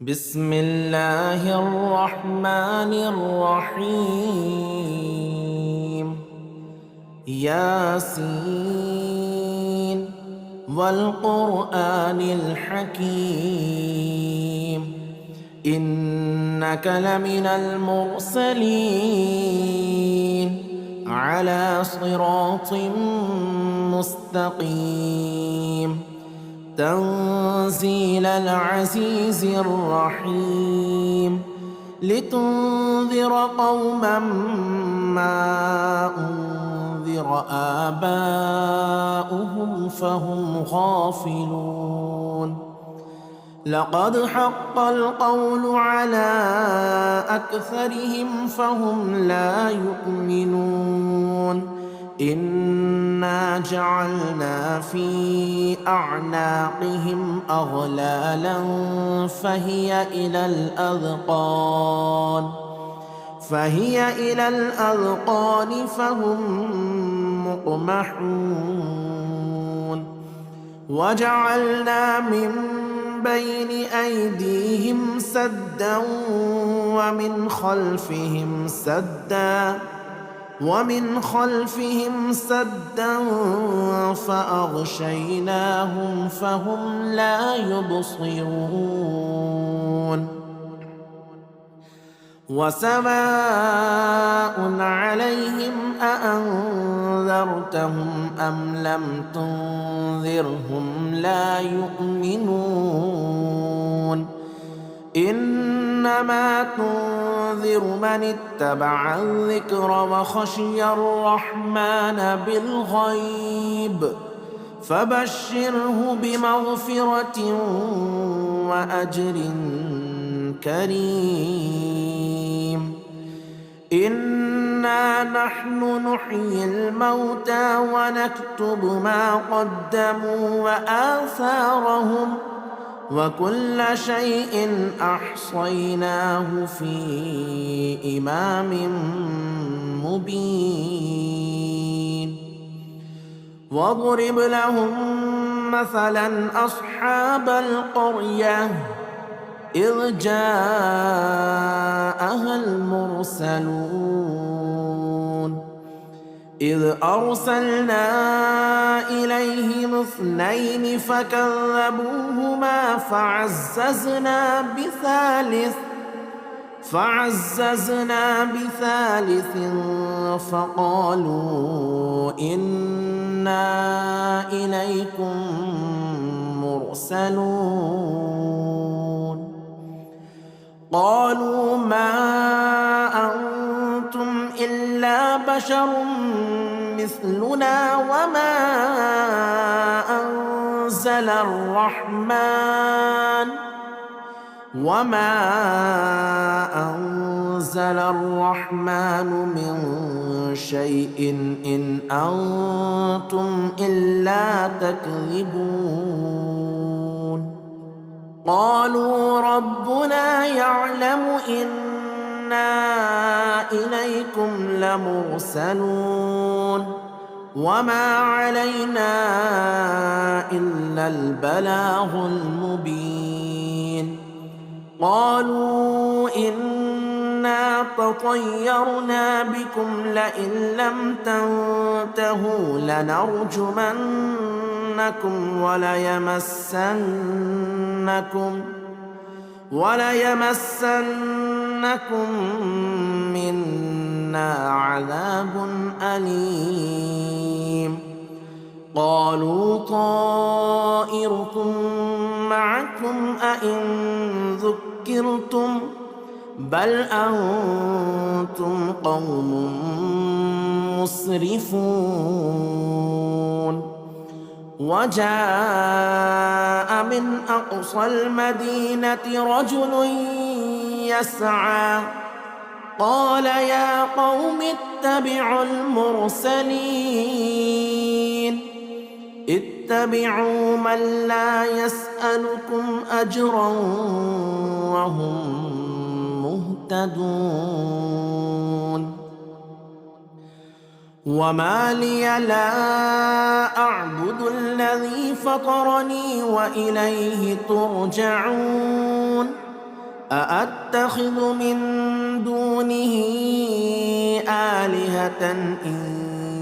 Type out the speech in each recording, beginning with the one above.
بسم الله الرحمن الرحيم. ياسين والقرآن الحكيم إنك لمن المرسلين على صراط مستقيم تنزيل العزيز الرحيم لتنذر قوما ما أنذر آباؤهم فهم غافلون. لقد حق القول على أكثرهم فهم لا يؤمنون. إنا جعلنا في أعناقهم أغلالا فهي إلى الأذقان فهم مقمحون. وجعلنا من بين أيديهم سدا ومن خلفهم سدا فأغشيناهم فهم لا يبصرون. وسواء عليهم أأنذرتهم أم لم تنذرهم لا يؤمنون. إنما تنذر من اتبع الذكر وخشي الرحمن بالغيب فبشره بمغفرة وأجر كريم. إنا نحن نحيي الموتى ونكتب ما قدموا وآثارهم وكل شيء أحصيناه في إمام مبين. واضرب لهم مثلا أصحاب القرية إذ جاءها المرسلون إذ أرسلنا إليهم 2 فكذبوهما فعززنا بثالث فقالوا إنا إليكم مرسلون. قالوا ما أنتم إلا بشر مثلنا وما أنزل الرحمن من شيء إن أنتم إلا تكذبون. قالوا ربنا يعلم إنا إليكم لمرسلون وما علينا إلا البلاغ المبين. قالوا إنا تطيرنا بكم لئن لم تنتهوا لنرجمنكم وليمسنكم منا عذاب أليم. قالوا طائركم معكم أئن ذكرتم بل أنتم قوم مسرفون. وجاء من أقصى المدينة رجل يسعى قال يا قوم اتبعوا المرسلين اتبعوا من لا يسألكم أجرا وهم مهتدون. وما لي لا أعبد الذي فطرني وإليه ترجعون. أأتخذ من دونه آلهة إن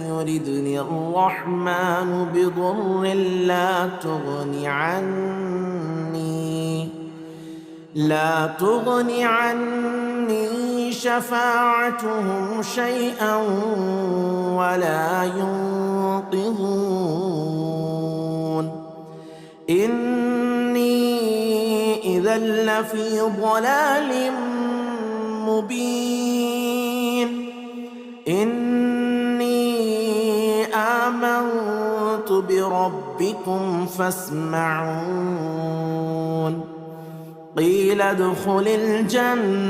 يردني الرحمن بضر لا تغن عني شفاعتهم شيئا ولا ينقذون إني إذا لفي ضلال مبين إني آمنت بربكم فاسمعون قيل ادخل الجنة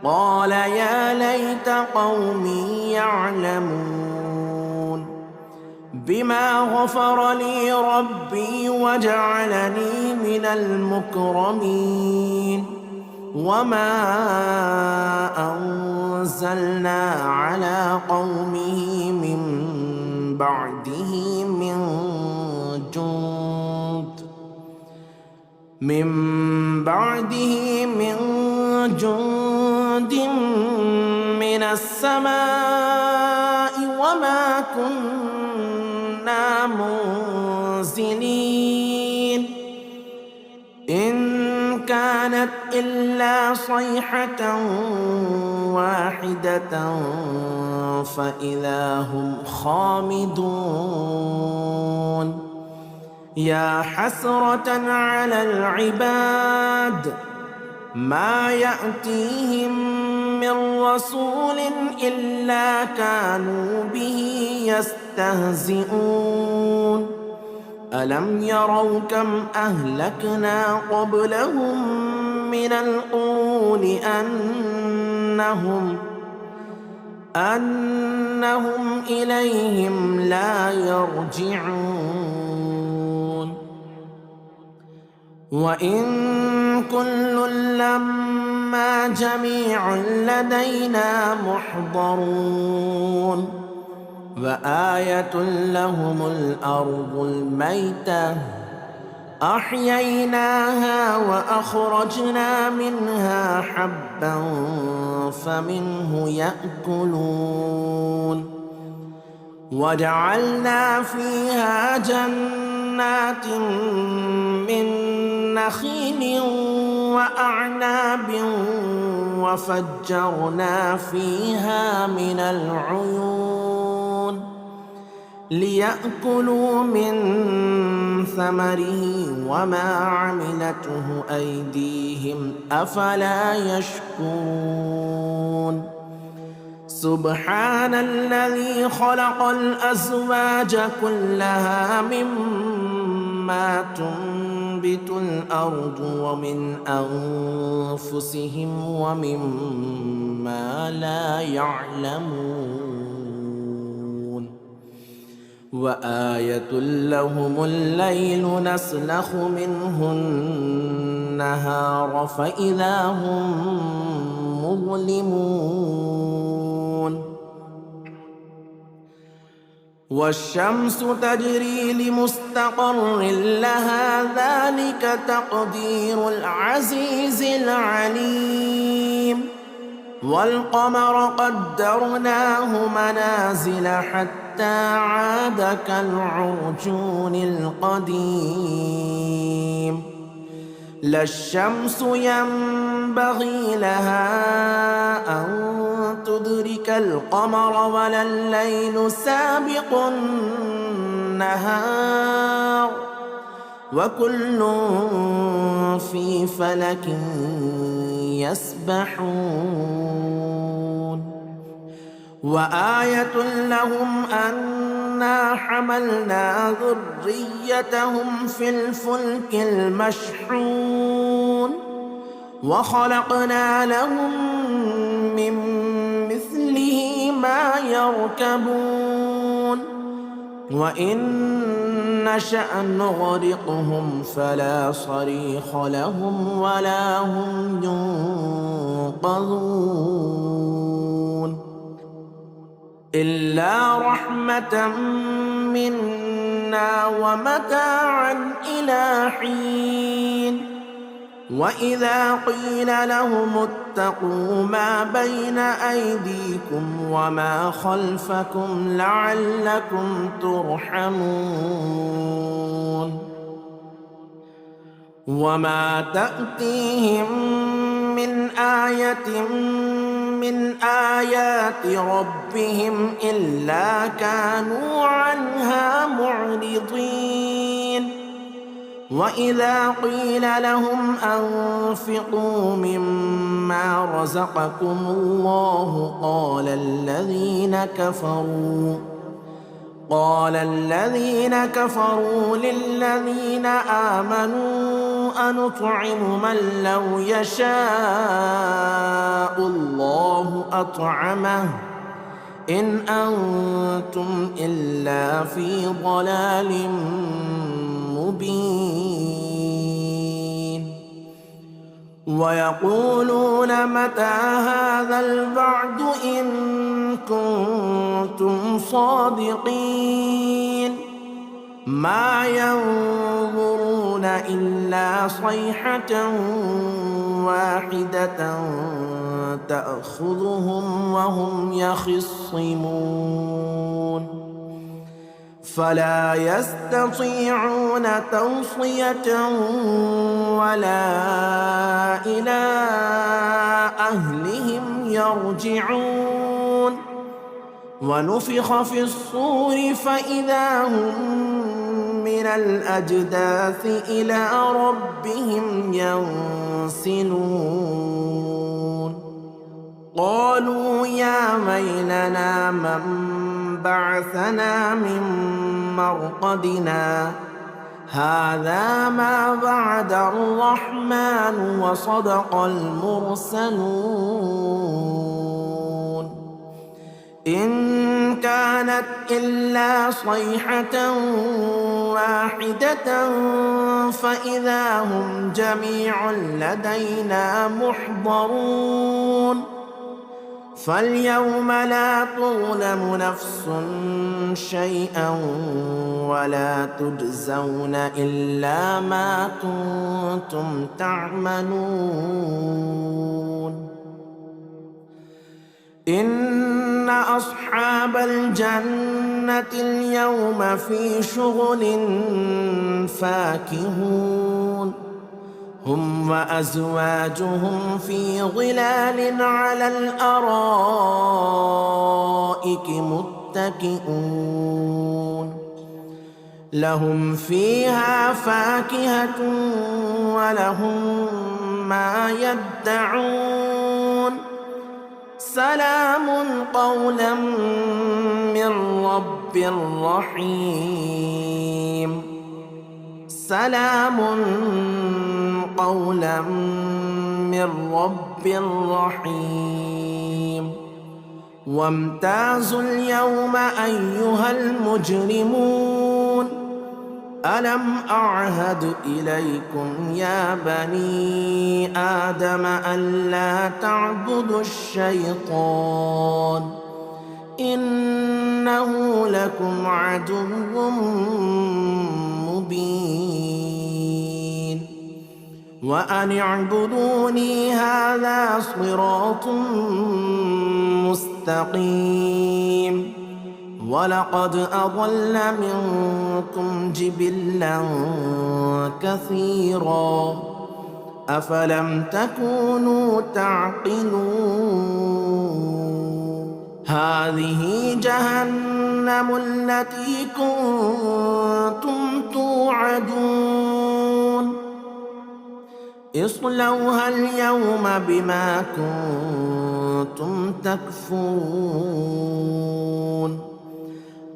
قال يا ليت قومي يعلمون بما غفر لي ربي وجعلني من المكرمين وما أنزلنا على قومه من بعده من جند من السماء وما كنا منزلين إن كانت إلا صيحة واحدة فإذا هم خامدون يا حسرة على العباد ما يأتيهم من رسول إلا كانوا به يستهزئون ألم يروا كم أهلكنا قبلهم من القرون أنهم إليهم لا يرجعون وإن كل لما جميع لدينا محضرون وآية لهم الأرض الميتة أحييناها وأخرجنا منها حبا فمنه يأكلون وجعلنا فيها جنات من نخيل وأعناب وفجرنا فيها من العيون ليأكلوا من ثمره وما عملته أيديهم أفلا يشكرون سبحان الذي خلق الأزواج كلها مما تنبت الأرض ومن أنفسهم ومما لا يعلمون وآية لهم الليل نسلخ منه النهار فإذا هم مظلمون والشمس تجري لمستقر لها ذلك تقدير العزيز العليم والقمر قدرناه منازل حتى عاد كالعرجون القديم لا الشمس ينبغي لها أن تدرك القمر ولا الليل سابق النهار وكل في فلك يسبحون وآية لهم أنا حملنا ذريتهم في الفلك المشحون وخلقنا لهم من مثله ما يركبون وإن نشأ نغرقهم فلا صريخ لهم ولا هم ينقذون إلا رحمة منا ومتاعا إلى حين وإذا قيل لهم اتقوا ما بين أيديكم وما خلفكم لعلكم ترحمون وما تأتيهم من آية من آيات ربهم إلا كانوا عنها معرضين وإذا قيل لهم أنفقوا مما رزقكم الله قال الذين كفروا للذين آمنوا أنطعم من لو يشاء الله أطعمه إن أنتم إلا في ضلال مبين ويقولون متى هذا الوعد إن كنتم صادقين ما ينظرون إلا صيحة واحدة تأخذهم وهم يخصمون فلا يستطيعون توصية ولا إلى أهلهم يرجعون ونفخ في الصور فإذا هم من الأجداث إلى ربهم ينسلون قالوا يا ويلنا من بعثنا من مرقدنا هذا ما وعد الرحمن وصدق المرسلون إن كانت إلا صيحة واحدة فإذا هم جميع لدينا محضرون فاليوم لا تظلم نفس شيئا ولا تجزون إلا ما كنتم تعملون إن أصحاب الجنة اليوم في شغل فاكهون هم وأزواجهم في ظلال على الأرائك متكئون لهم فيها فاكهة ولهم ما يدعون سلام قولا من رب رحيم سلام قولا من رب رحيم وامتازوا اليوم أيها المجرمون ألم أعهد إليكم يا بني آدم ألا تعبدوا الشيطان إنه لكم عدو مبين وأن اعبدوني هذا صراط مستقيم ولقد أضل منكم جبلا كثيرا أفلم تكونوا تعقلون هذه جهنم التي كنتم توعدون اصلوها اليوم بما كنتم تكفرون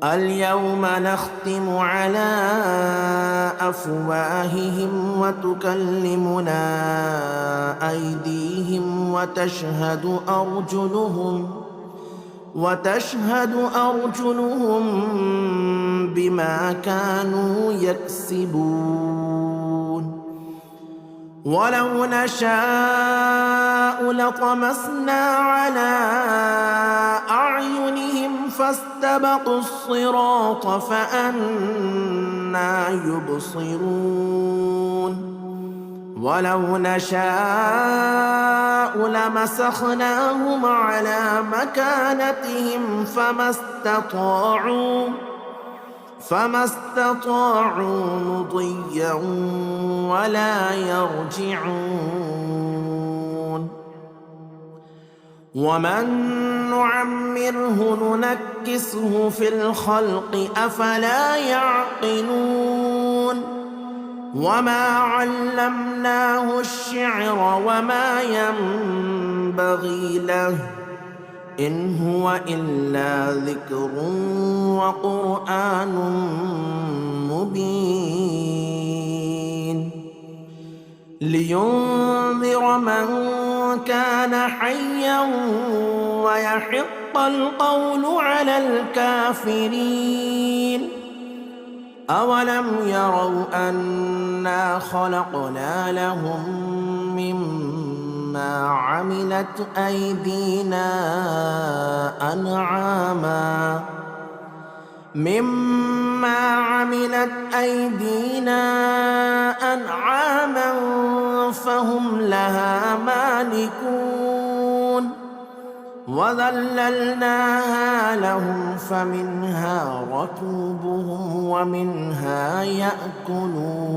اليوم نختم على أفواههم وتكلمنا أيديهم وتشهد أرجلهم بما كانوا يكسبون ولو نشاء لطمسنا على أعينهم فاستبقوا الصراط فأنى يبصرون ولو نشاء لمسخناهم على مكانتهم فما استطاعوا مضيا ولا يرجعون. ومن نعمره ننكسه في الخلق أفلا يعقلون. وما علمناه الشعر وما ينبغي له إن هو إلا ذكر وقرآن مبين لينذر من كان حيا ويحق القول على الكافرين. أولم يروا أنا خلقنا لهم مما عملت أيدينا أنعاما فهم لها مالكون. وذللناها لهم فمنها ركوبهم ومنها يأكلون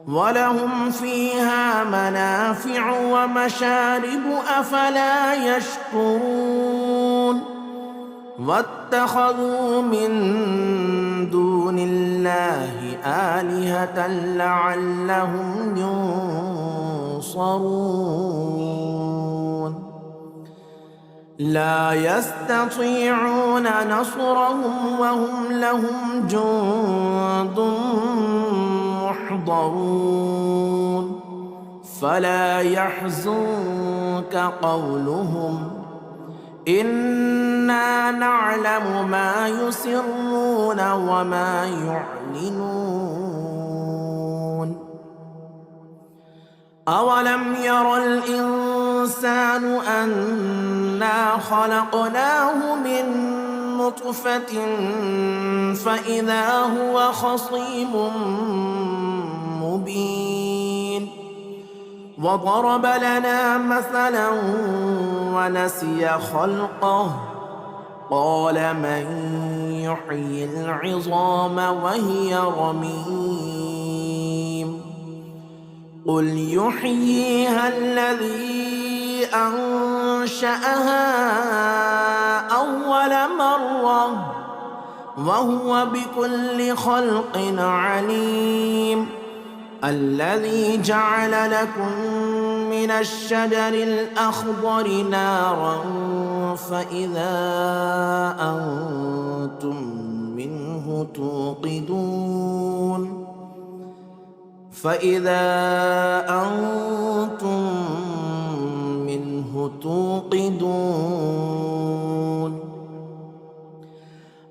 ولهم فيها منافع ومشارب أفلا يشكرون. واتخذوا من دون الله آلهة لعلهم ينصرون. لا يستطيعون نصرهم وهم لهم جند محضرون. فلا يحزنك قولهم إنا نعلم ما يسرون وما يعلنون. أولم ير الإنسان أنا خلقناه من نطفة فإذا هو خصيم مبين. وضرب لنا مثلا ونسي خلقه قال من يحيي العظام وهي رميم. قل يحييها الذي أنشأها أول مرة وهو بكل خلق عليم. الذي جعل لكم من الشجر الأخضر نارا فإذا أنتم منه توقدون.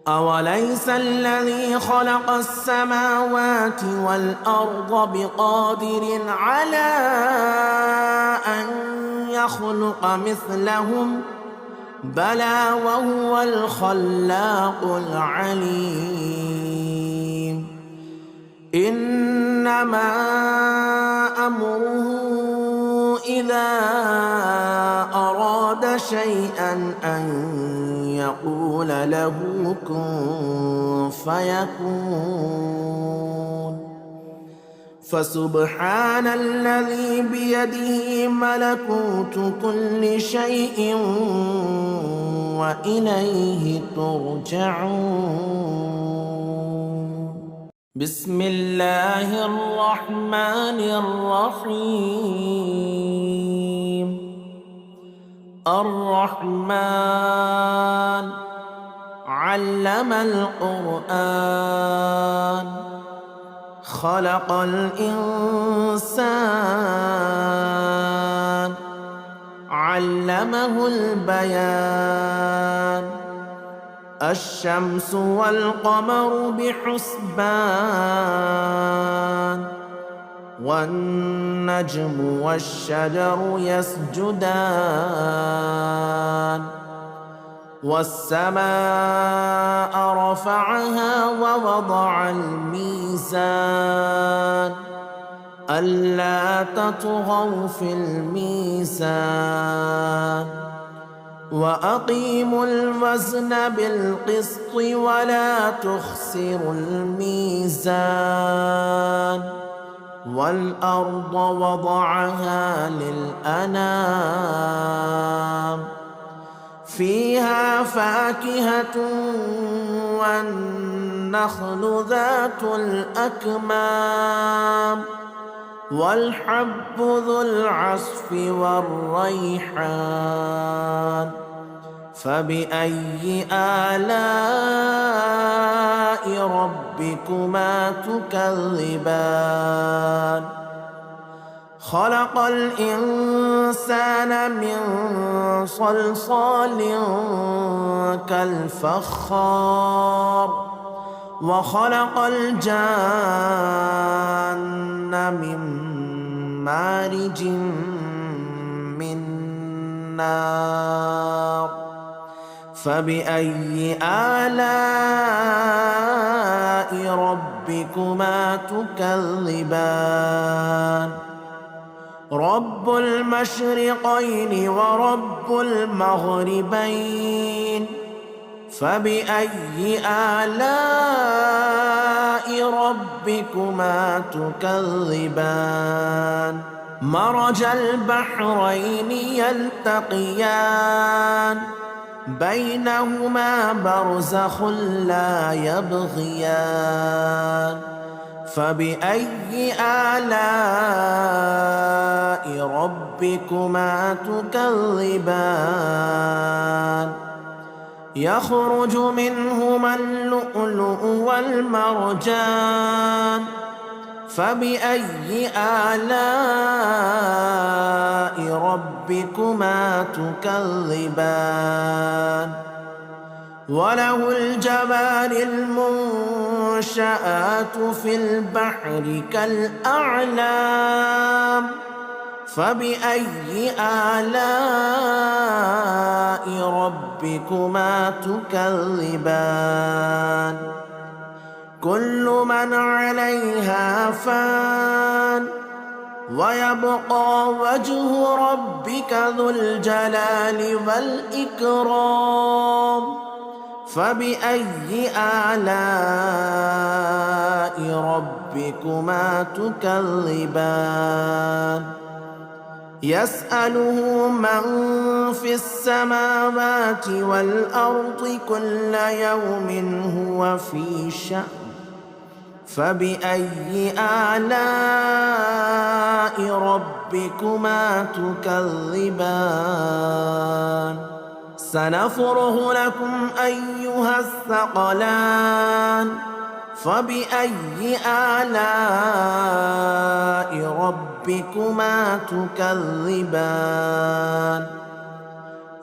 أوليس الذي خلق السماوات والأرض بقادر على أن يخلق مثلهم بلى وهو الخلاق العليم. إنما أمره إذا أراد شيئا أن يقول له كن فيكون. فسبحان الذي بيده ملكوت كل شيء وإليه ترجعون. بسم الله الرحمن الرحيم. الرحمن علم القرآن خلق الإنسان علمه البيان. الشمس والقمر بحسبان والنجم والشجر يسجدان. والسماء رفعها ووضع الميزان ألا تطغوا في الميزان وأقيموا الوزن بالقسط ولا تخسروا الميزان والأرض وضعها للأنام فيها فاكهة والنخل ذات الأكمام والحب ذو العصف والريحان فبأي آلاء ربكما تكذبان خلق الإنسان من صلصال كالفخار وخلق الجان من مارج من نار فبأي آلاء ربكما تكذبان رب المشرقين ورب المغربين فبأي آلاء ربكما تكذبان مرج البحرين يلتقيان بينهما برزخ لا يبغيان فبأي آلاء ربكما تكذبان يخرج منهما اللؤلؤ والمرجان فبأي آلاء ربكما تكذبان وله الجبال المنشآت في البحر كالأعلام فبأي آلاء ربكما تكذبان كل من عليها فان ويبقى وجه ربك ذو الجلال والإكرام فبأي آلاء ربكما تكذبان يسأله من في السماوات والأرض كل يوم هو في شأن فبأي آلاء ربكما تكذبان سنفرغ لكم أيها الثقلان فبأي آلاء ربكما تكذبان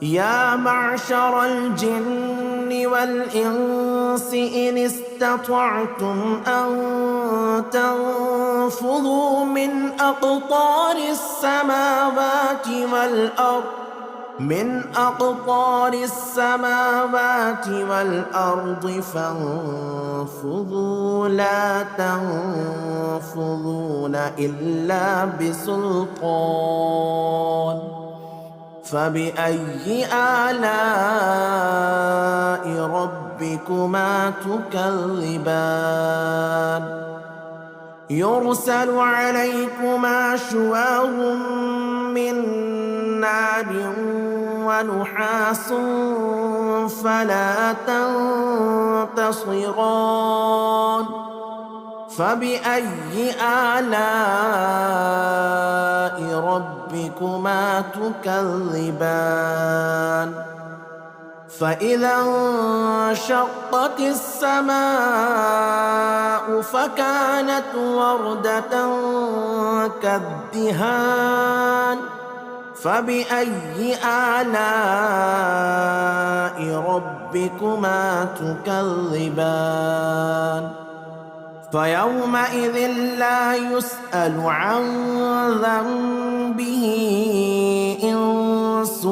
يا معشر الجن والإنس إن استطعتم أن تنفذوا من أقطار السماوات والأرض فانفذوا لا تنفذون إلا بسلطان فبأي آلاء ربكما تكذبان يرسل عليكما شواظ من نار ونحاس فلا تنتصران فبأي آلاء ربكما تكذبان فإذا انشقت السماء فكانت وردة كالدهان فبأي آلاء ربكما تكذبان فيومئذ لا يسأل عن ذنبه إنس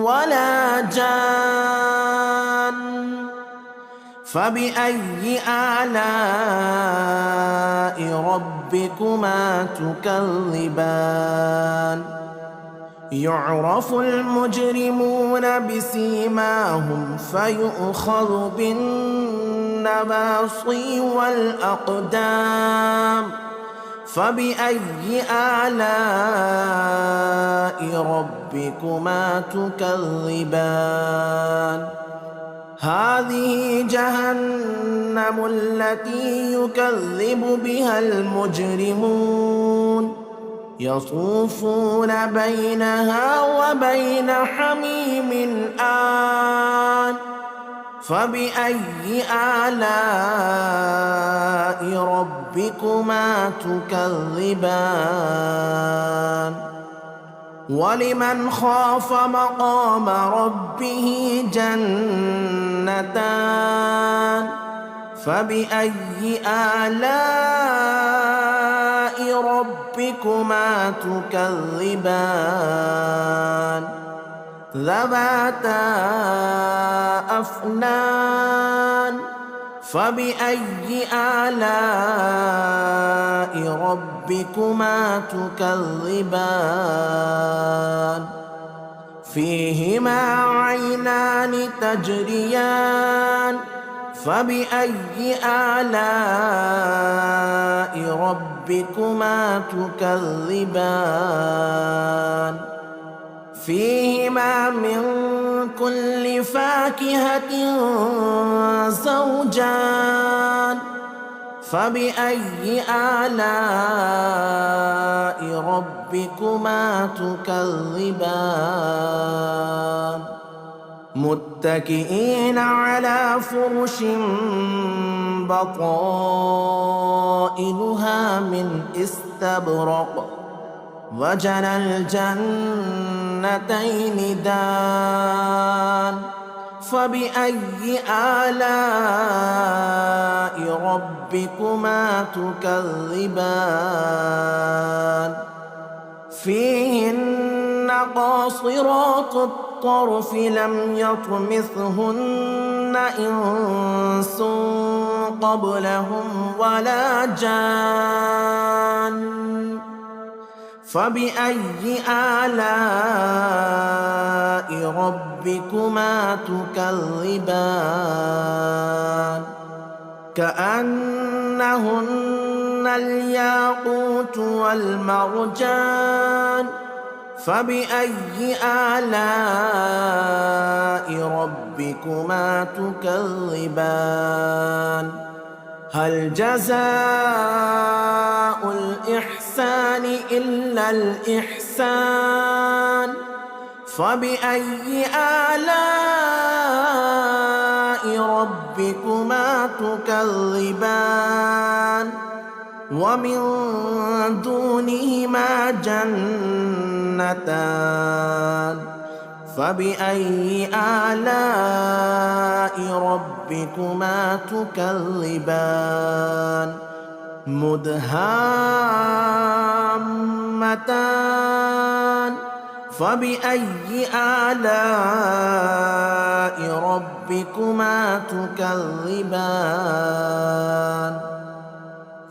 ولا جان فبأي آلاء ربكما ربكما تكذبان يعرف المجرمون بسيماهم فيؤخذ بالنواصي والأقدام فبأي آلاء ربكما تكذبان هذه جهنم التي يكذب بها المجرمون يطوفون بينها وبين حميم آن فبأي آلاء ربكما تكذبان ولمن خاف مقام ربه جنتان فبأي آلاء ربكما تكذبان ذواتا أفنان فبأي آلاء ربكما تكذبان فيهما عينان تجريان فبأي آلاء ربكما تكذبان فيهما من كل فاكهة زوجان فبأي آلاء ربكما تكذبان متكئين على فرش بطائنها من استبرق وجنى الجنتين دان فبأي آلاء ربكما تكذبان فيهن قاصرات الطرف لم يطمثهن إنس قبلهم ولا جان فبأي آلاء ربكما تكذبان كأنهن الياقوت والمرجان فبأي آلاء ربكما تكذبان هل جزاء الإحسان إلا الإحسان فبأي آلاء ربكما تكذبان ومن دونهما جنتان فبأي آلاء ربكما تكذبان مدهامتان فبأي آلاء ربكما تكذبان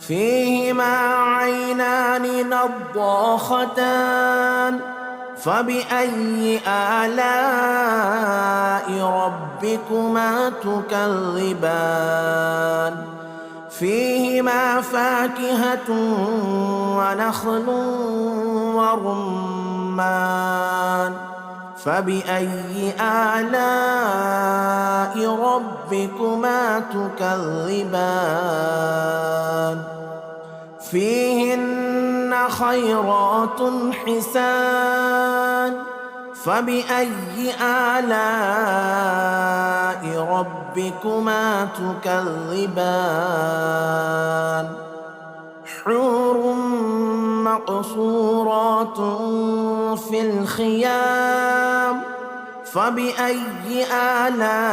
فيهما عينان نضاختان فبأي آلاء ربكما تكذبان فيهما فاكهة ونخل ورمان فبأي آلاء ربكما تكذبان فيهن خيرات حسان فبأي آلاء ربكما تكذبان حور مقصورات في الخيام فبأي آلاء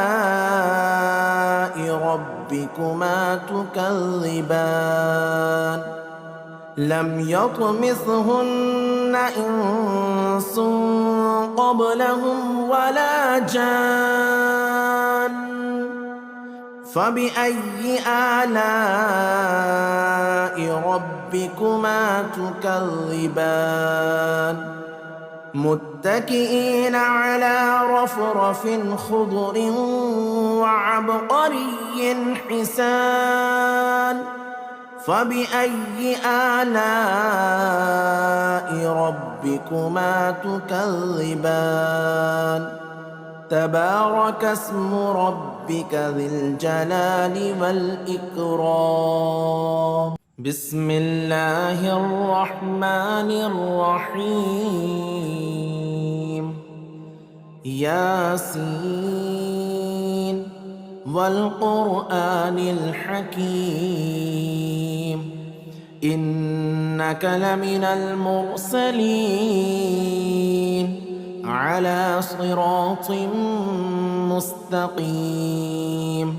ربكما تكذبان لم يطمثهن إنس قبلهم ولا جان فبأي آلاء ربكما تكذبان متكئين على رفرف خضر وعبقري حسان فبأي آلاء ربكما تكذبان تبارك اسم ربك ذي الجلال والإكرام بسم الله الرحمن الرحيم ياسين والقرآن الحكيم إنك لمن المرسلين على صراط مستقيم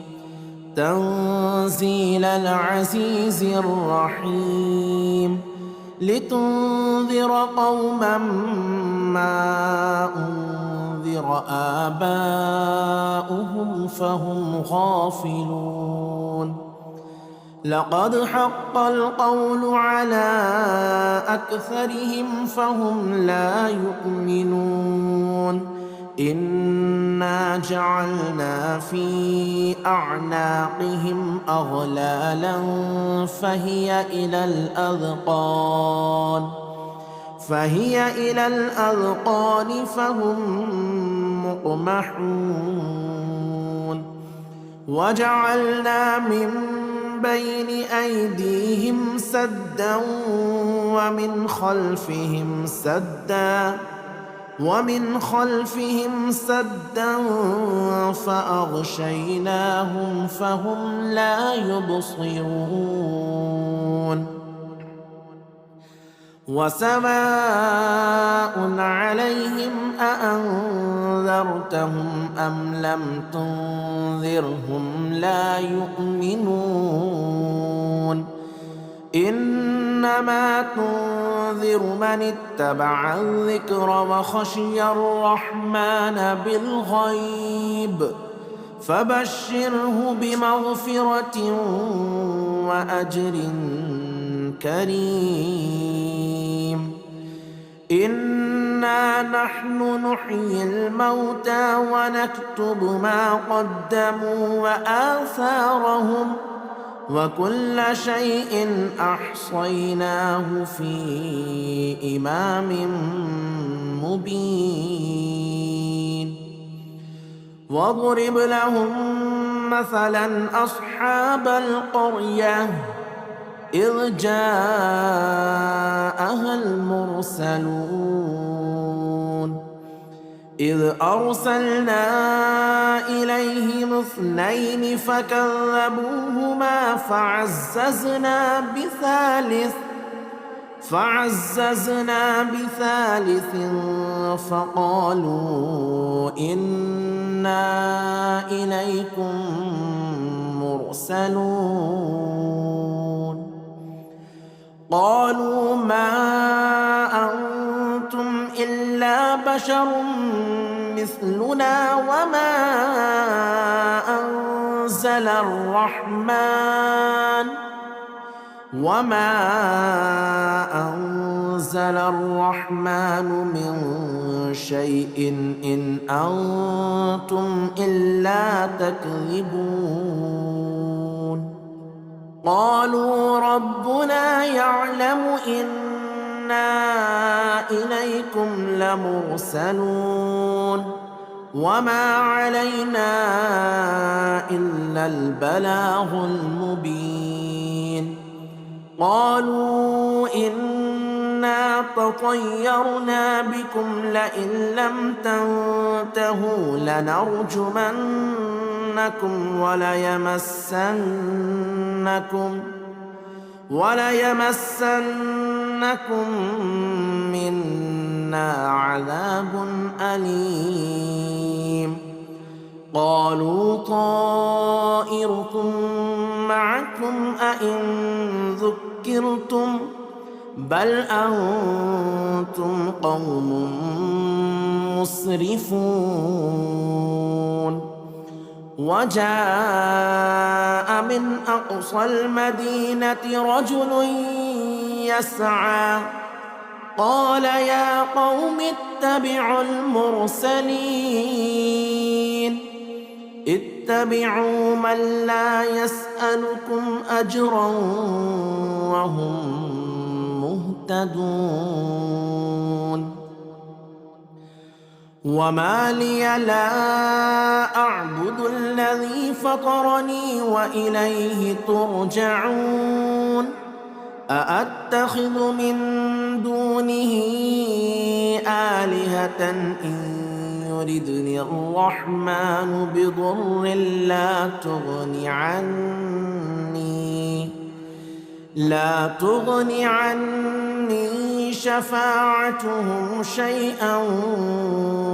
تنزيل العزيز الرحيم لتنذر قوما ما أنذر آباؤهم فهم غافلون لقد حق القول على أكثرهم فهم لا يؤمنون إنا جعلنا في أعناقهم أغلالا فهي إلى الأذقان فهم مقمحون وجعلنا من بين أيديهم سدا ومن خلفهم سدا فأغشيناهم فهم لا يبصرون وسواء عليهم أأنذرتهم أم لم تنذرهم لا يؤمنون إنما تنذر من اتبع الذكر وخشي الرحمن بالغيب فبشره بمغفرة وأجر كريم إنا نحن نحيي الموتى ونكتب ما قدموا وآثارهم وكل شيء أحصيناه في إمام مبين واضرب لهم مثلا أصحاب القرية إذ جاءها المرسلون إذ أرسلنا إليهم 2 فكذبوهما فعززنا بثالث فقالوا إنا إليكم مرسلون قالوا ما أنتم إلا بشر مثلنا وما أنزل الرحمن من شيء إن أنتم إلا تكذبون قالوا ربنا يعلم إنا إليكم لمرسلون وما علينا إلا البلاغ المبين قالوا إنا تطيرنا بكم لئن لم تنتهوا لنرجمنكم وليمسنكم منا عذاب أليم قالوا طائركم معكم أئن ذكرتم بل أنتم قوم مسرفون وجاء من أقصى المدينة رجل يسعى قال يا قوم اتبعوا المرسلين اتبعوا من لا يسألكم أجرا وهم مهتدون وما لي لا أعبد الذي فطرني وإليه ترجعون أأتخذ من دونه آلهة إن يردني الرحمن بضر لا تغني عني شفاعتهم شيئا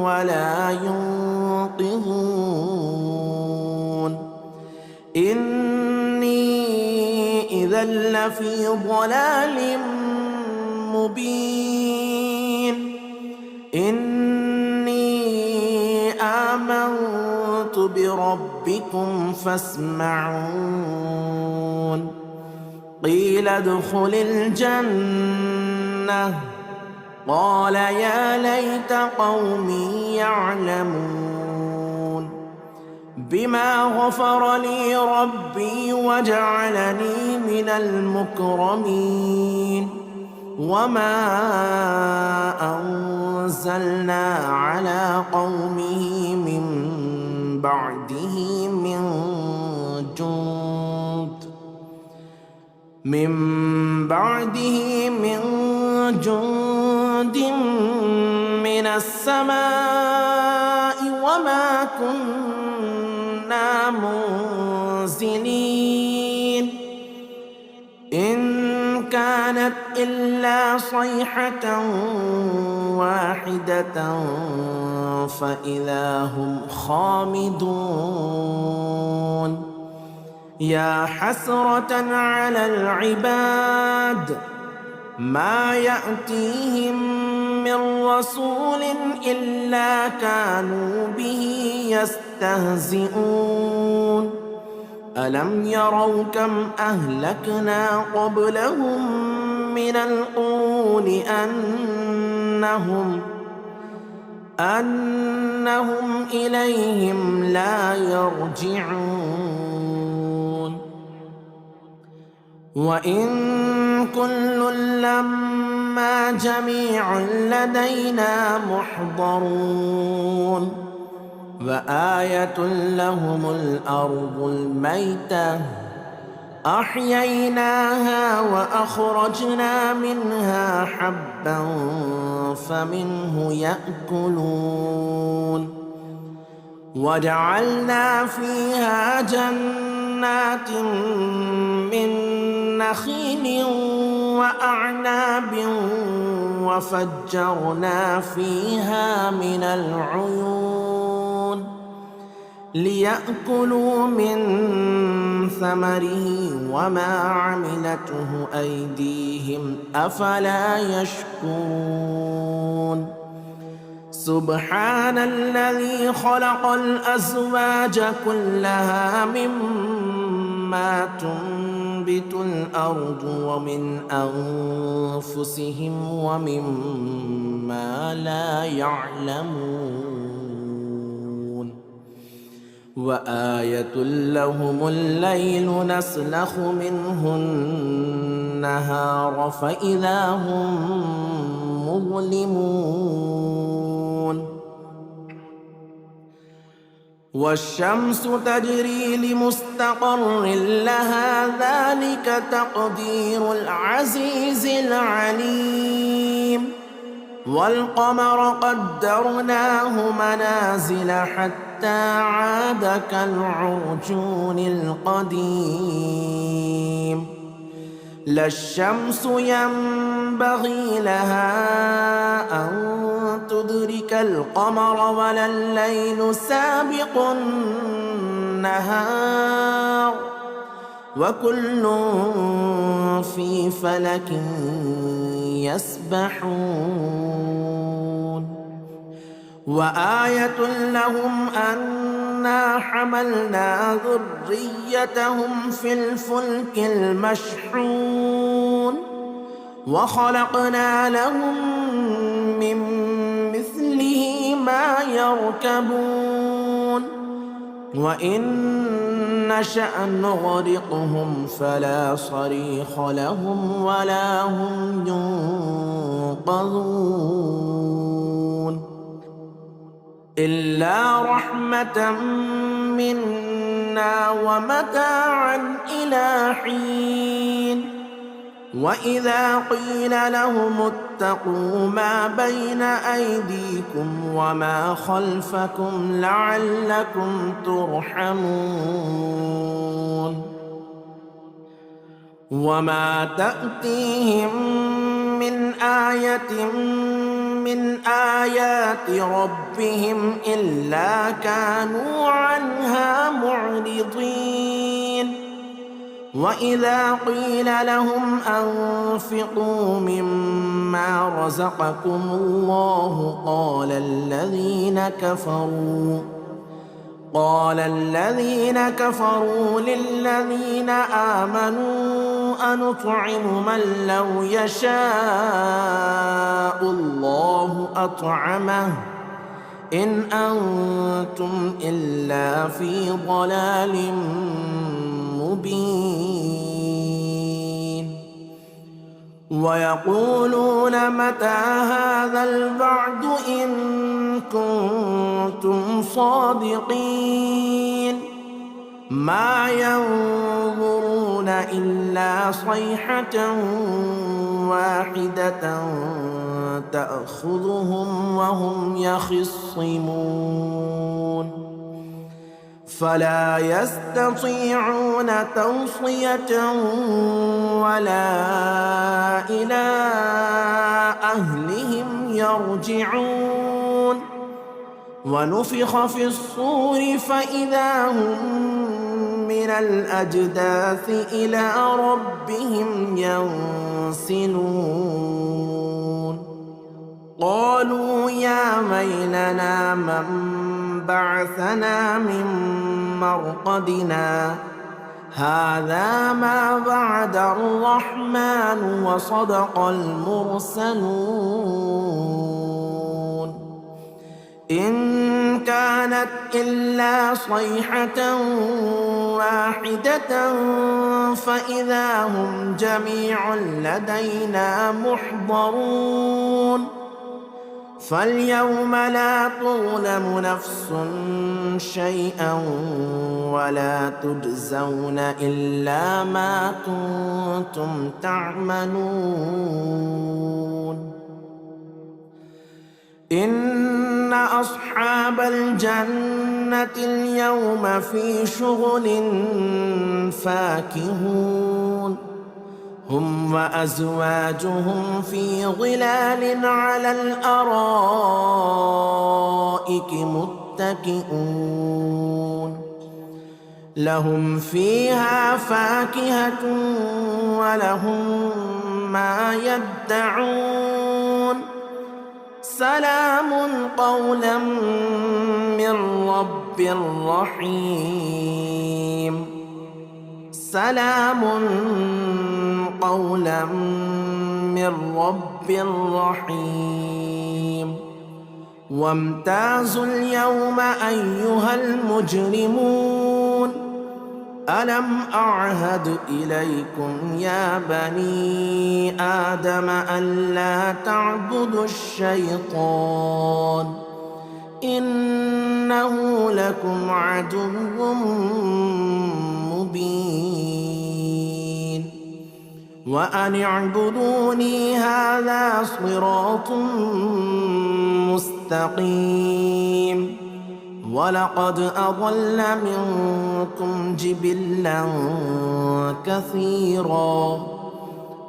ولا ينقذون إني إذا لفي ضلال مبين إني آمنت بربكم فاسمعون قيل ادخل الجنة قال يا ليت قومي يعلمون بما غفر لي ربي وجعلني من المكرمين وما أنزلنا على قومه من بعده من جند من السماء وما كنا منزلين إن كانت إلا صيحة واحدة فإذا هم خامدون يا حسرة على العباد ما يأتيهم من رسول إلا كانوا به يستهزئون ألم يروا كم أهلكنا قبلهم من القرون أنهم إليهم لا يرجعون وإن كل لما جميع لدينا محضرون وآية لهم الأرض الميتة أحييناها وأخرجنا منها حبا فمنه يأكلون وجعلنا فيها جنات من نخيل وأعناب وفجرنا فيها من العيون ليأكلوا من ثمره وما عملته أيديهم أفلا يشكرون سبحان الذي خلق الأزواج كلها مما تنبت الأرض ومن أنفسهم ومما لا يعلمون وآية لهم الليل نسلخ منه النهار فإذا هم مظلمون والشمس تجري لمستقر لها ذلك تقدير العزيز العليم والقمر قدرناه منازل حتى عاد كالعرجون القديم لا الشمس ينبغي لها أن تدرك القمر ولا الليل سابق النهار وكل في فلك يسبحون وآية لهم أنا حملنا ذريتهم في الفلك المشحون وخلقنا لهم من مثله ما يركبون وإن نشأ نغرقهم فلا صريخ لهم ولا هم ينقذون إلا رحمة منا ومتاعا إلى حين وإذا قيل لهم اتقوا ما بين أيديكم وما خلفكم لعلكم ترحمون وما تأتيهم من آية من آيات ربهم إلا كانوا عنها معرضين وإذا قيل لهم أنفقوا مما رزقكم الله قال الذين كفروا للذين آمنوا أنطعم من لو يشاء الله أطعمه إن أنتم إلا في ضلال مبين ويقولون متى هذا الوعد إن كنتم صادقين ما ينظرون إلا صيحة واحدة تأخذهم وهم يخصمون فلا يستطيعون توصية ولا إلى أهلهم يرجعون ونفخ في الصور فإذا هم من الأجداث إلى ربهم ينسلون قالوا يا ويلنا من بعثنا من مرقدنا هذا ما وعد الرحمن وصدق المرسلون إن كانت إلا صيحة واحدة فإذا هم جميع لدينا محضرون فاليوم لا تظلم نفس شيئا ولا تجزون إلا ما كنتم تعملون إن أصحاب الجنة اليوم في شغل فاكهون هم وأزواجهم في ظلال على الأرائك متكئون لهم فيها فاكهة ولهم ما يدعون سلام قولا من رب رحيم سلام قولا من رب رحيم وامتازوا اليوم أيها المجرمون ألم أعهد إليكم يا بني آدم ألا تعبدوا الشيطان إنه لكم عدو مبين وأن اعبدوني هذا صراط مستقيم ولقد أضل منكم جبلا كثيرا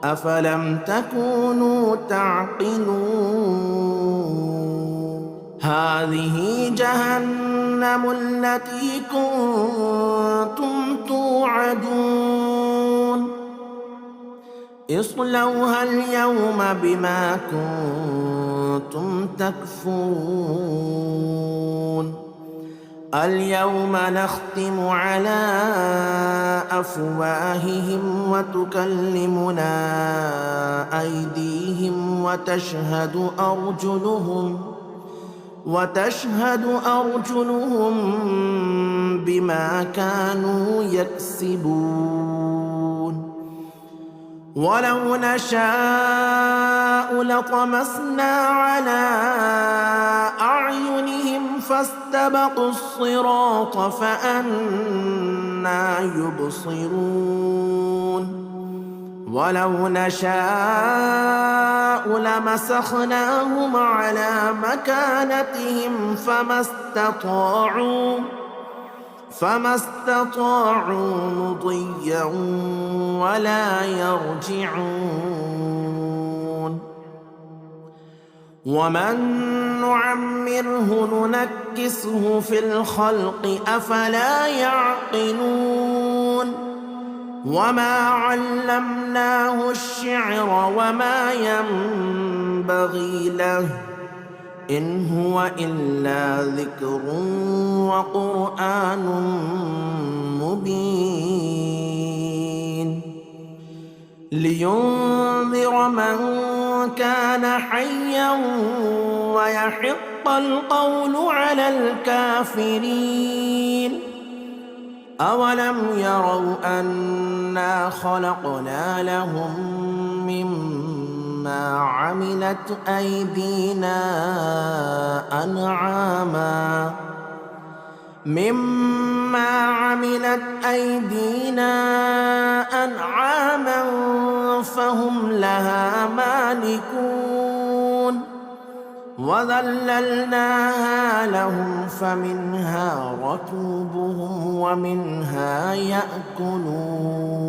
أفلم تكونوا تعقلون هذه جهنم التي كنتم توعدون اصلوها اليوم بما كنتم كنتم تكفرون اليوم نختم على أفواههم وتكلمنا أيديهم وتشهد أرجلهم بما كانوا يكسبون ولو نشاء لطمسنا على أعينهم فاستبقوا الصراط فأنى يبصرون ولو نشاء لمسخناهم على مكانتهم فما استطاعوا مضيا ولا يرجعون ومن نعمره ننكسه في الخلق أفلا يعقلون وما علمناه الشعر وما ينبغي له إن هو إلا ذكر وقرآن مبين لينذر من كان حيا ويحق القول على الكافرين أولم يروا أنا خلقنا لهم مما عملت أيدينا أنعاما فهم لها مالكون وذللناها لهم فمنها ركوبهم ومنها يأكلون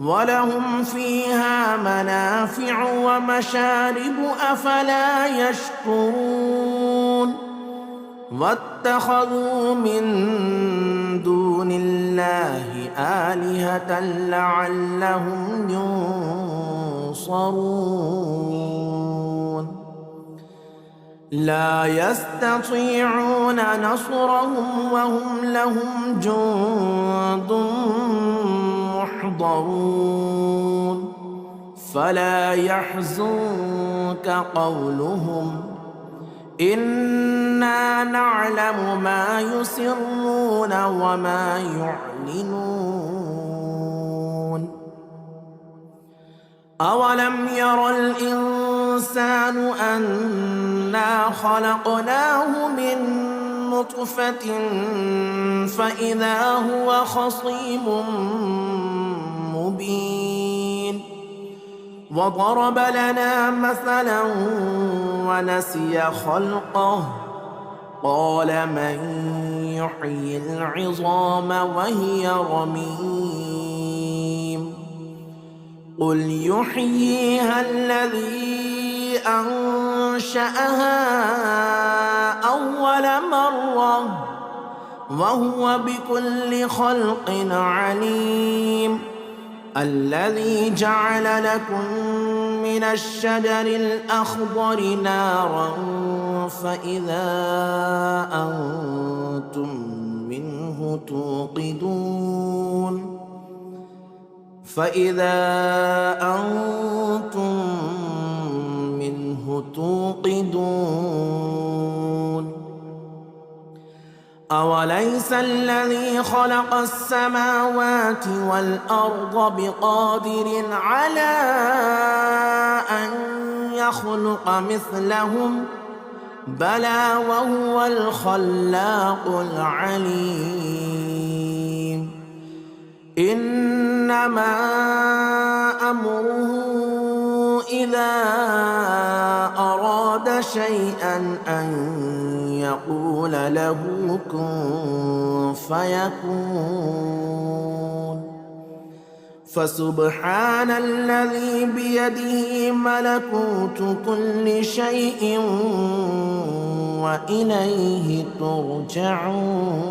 ولهم فيها منافع ومشارب أفلا يشكرون واتخذوا من دون الله آلهة لعلهم ينصرون لا يستطيعون نصرهم وهم لهم جند محضرون فلا يحزنك قولهم إنا نعلم ما يسرون وما يعلنون أولم ير الإنسان أنا خلقناه من نطفة فإذا هو خصيم مبين وضرب لنا مثلا ونسي خلقه قال من يحيي العظام وهي رميم قل يحييها الذي أنشأها أول مرة وهو بكل خلق عليم الذي جعل لكم من الشجر الأخضر نارا فإذا أنتم منه توقدون أوليس الذي خلق السماوات والأرض بقادر على أن يخلق مثلهم بلى وهو الخلاق العليم إنما أمره إذا أراد شيئا أن يقول له كن فيكون فسبحان الذي بيده ملكوت كل شيء وإليه ترجعون.